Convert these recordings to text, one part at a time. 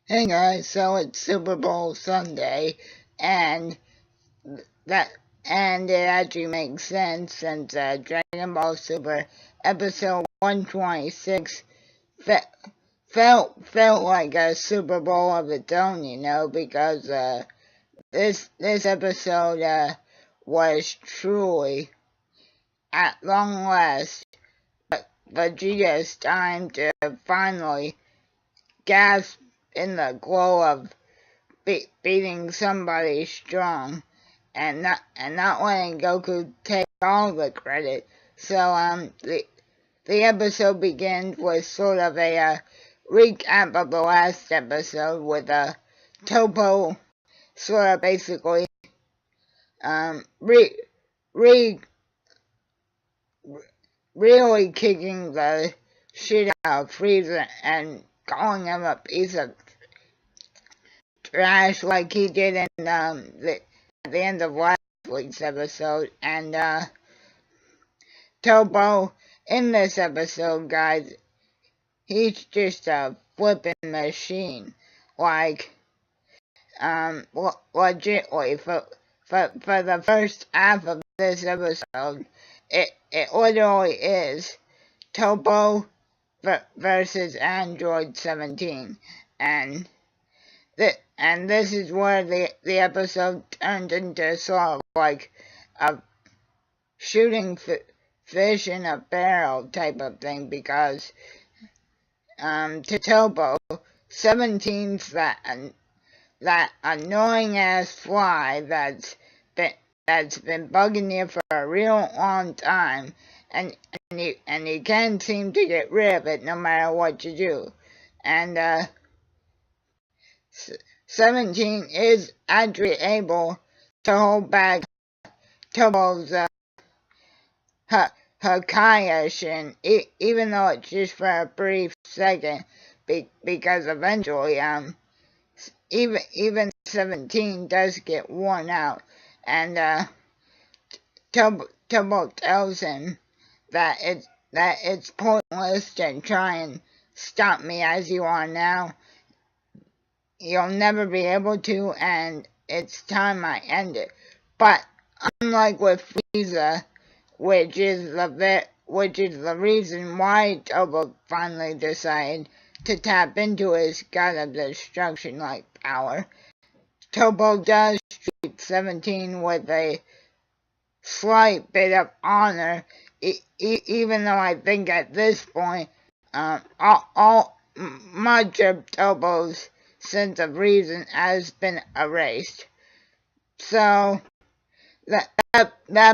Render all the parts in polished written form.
Hey guys, so it's Super Bowl Sunday, and that and it actually makes sense since Dragon Ball Super episode 126 fe felt like a Super Bowl of its own, because this episode was truly at long last Vegeta's time to finally gasp in the glow of beating somebody strong and not letting Goku take all the credit. So the episode begins with sort of a recap of the last episode with Toppo sort of basically re, re really kicking the shit out of Frieza and calling him a piece of trash like he did in at the end of last week's episode. And Toppo in this episode, guys, he's just a flipping machine. Like, legitly, for the first half of this episode, it literally is Toppo versus Android 17. And this is where the episode turned into sort of like a shooting fish in a barrel type of thing, because to Toppo, 17's that annoying ass fly that's been bugging you for a real long time, and you can't seem to get rid of it no matter what you do. And 17 is actually able to hold back Toppo's Hakayashin, even though it's just for a brief second, because eventually even 17 does get worn out, and Toppo tells him that it's pointless to try and stop me as you are now. You'll never be able to, and it's time I end it. But unlike with Frieza, which is the reason why Toppo finally decided to tap into his God of Destruction-like power, Toppo does treat 17 with a slight bit of honor, even though I think at this point, much of Toppo's sense of reason has been erased. So that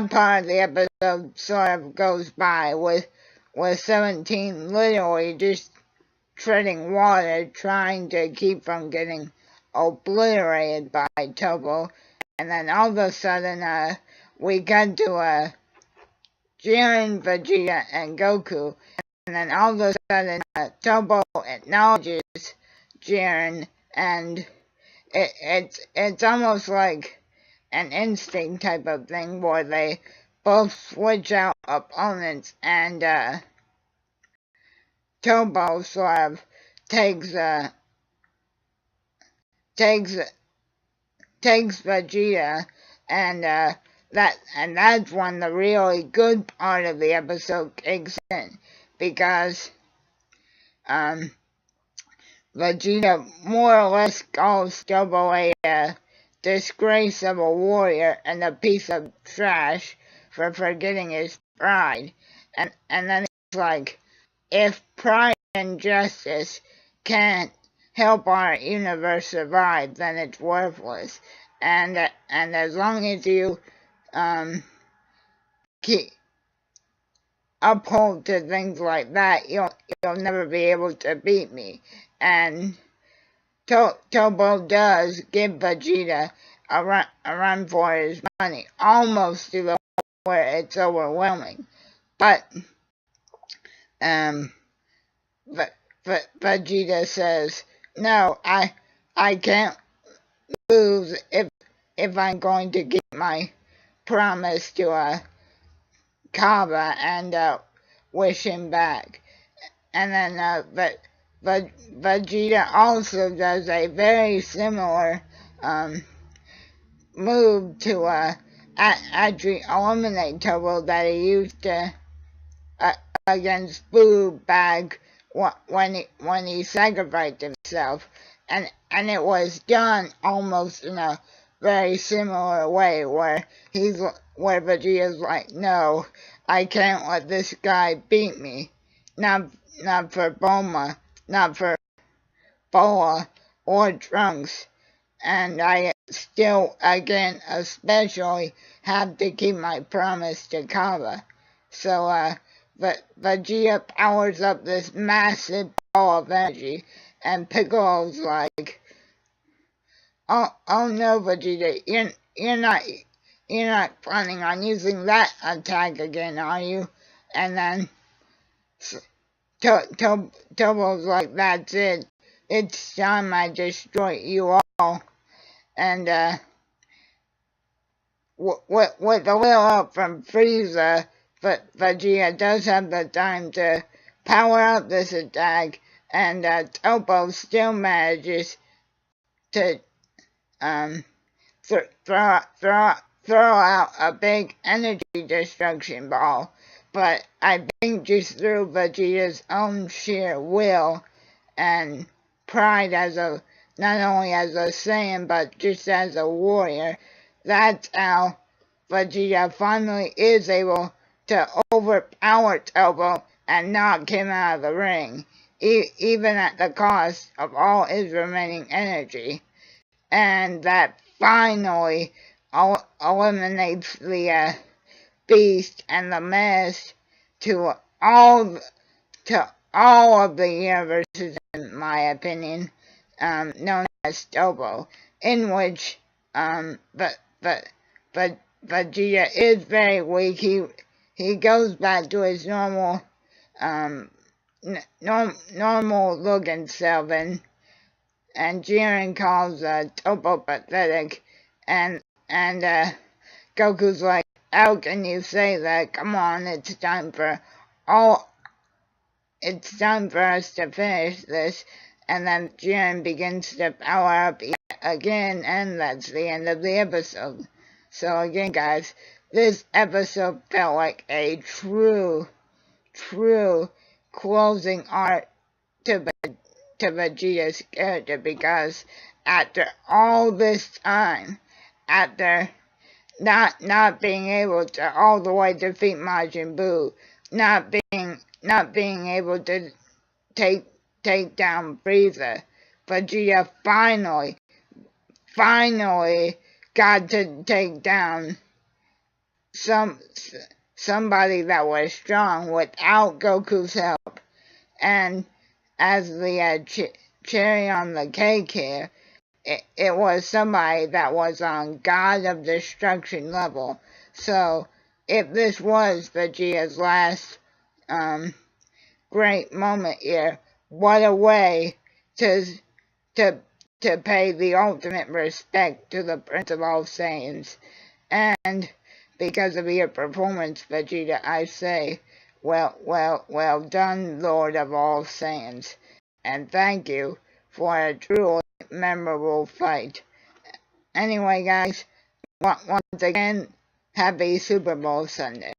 part of the episode sort of goes by with 17 literally just treading water, trying to keep from getting obliterated by Toppo. And then all of a sudden, we got to Jiren, Vegeta, and Goku. And then all of a sudden, Toppo acknowledges Jiren, and it's almost like an instinct type of thing where they both switch out opponents, and Toppo sort of takes Vegeta, and that's when the really good part of the episode kicks in, because Vegeta more or less calls Toppo a disgrace of a warrior and a piece of trash for forgetting his pride. And then it's like, if pride and justice can't help our universe survive, then it's worthless. And as long as you keep uphold to things like that, you'll never be able to beat me. And Toppo does give Vegeta a run for his money, almost to the point where it's overwhelming. But Vegeta says, "No, I can't lose if I'm going to keep my promise to Kaba and wish him back." And then Vegeta also does a very similar move to actually eliminate Turbo that he used to against Boo back when he sacrificed himself, and it was done almost in a very similar way where Vegeta's like, no, I can't let this guy beat me, not for Bulma, not for Boa or Trunks, and I still, again, especially have to keep my promise to Kaba. So, but Vegeta powers up this massive ball of energy, and Piccolo's like, oh no, Vegeta, you're not planning on using that attack again, are you? And then Turbo's like, that's it. It's time I destroy you all. And with a little help from Frieza, but Vegeta does have the time to power up this attack, and Turbo still manages to throw out a big energy destruction ball. But I think just through Vegeta's own sheer will and pride as not only as a Saiyan but just as a warrior, that's how Vegeta finally is able to overpower Turbo and knock him out of the ring, even at the cost of all his remaining energy. And that finally eliminates the Beast and the Menace to all of the universes, in my opinion, known as Turbo, in which but Vegeta is very weak. He goes back to his normal normal looking self, and Jiren calls Turbo pathetic, and Goku's like, how can you say that? Come on, it's time for us to finish this. And then Jiren begins to power up again, and that's the end of the episode. So again, guys, this episode felt like a true closing arc to Vegeta's character, because after all this time, after not being able to all the way defeat Majin Buu, not being able to take down Frieza, Vegeta finally got to take down somebody that was strong without Goku's help. And as the cherry on the cake here, it was somebody that was on God of Destruction level. So if this was Vegeta's last great moment here, what a way to pay the ultimate respect to the Prince of All Saiyans. And because of your performance, Vegeta, I say, well done, Lord of All Saiyans. And thank you for a truly memorable fight. Anyway, guys, once again, happy Super Bowl Sunday.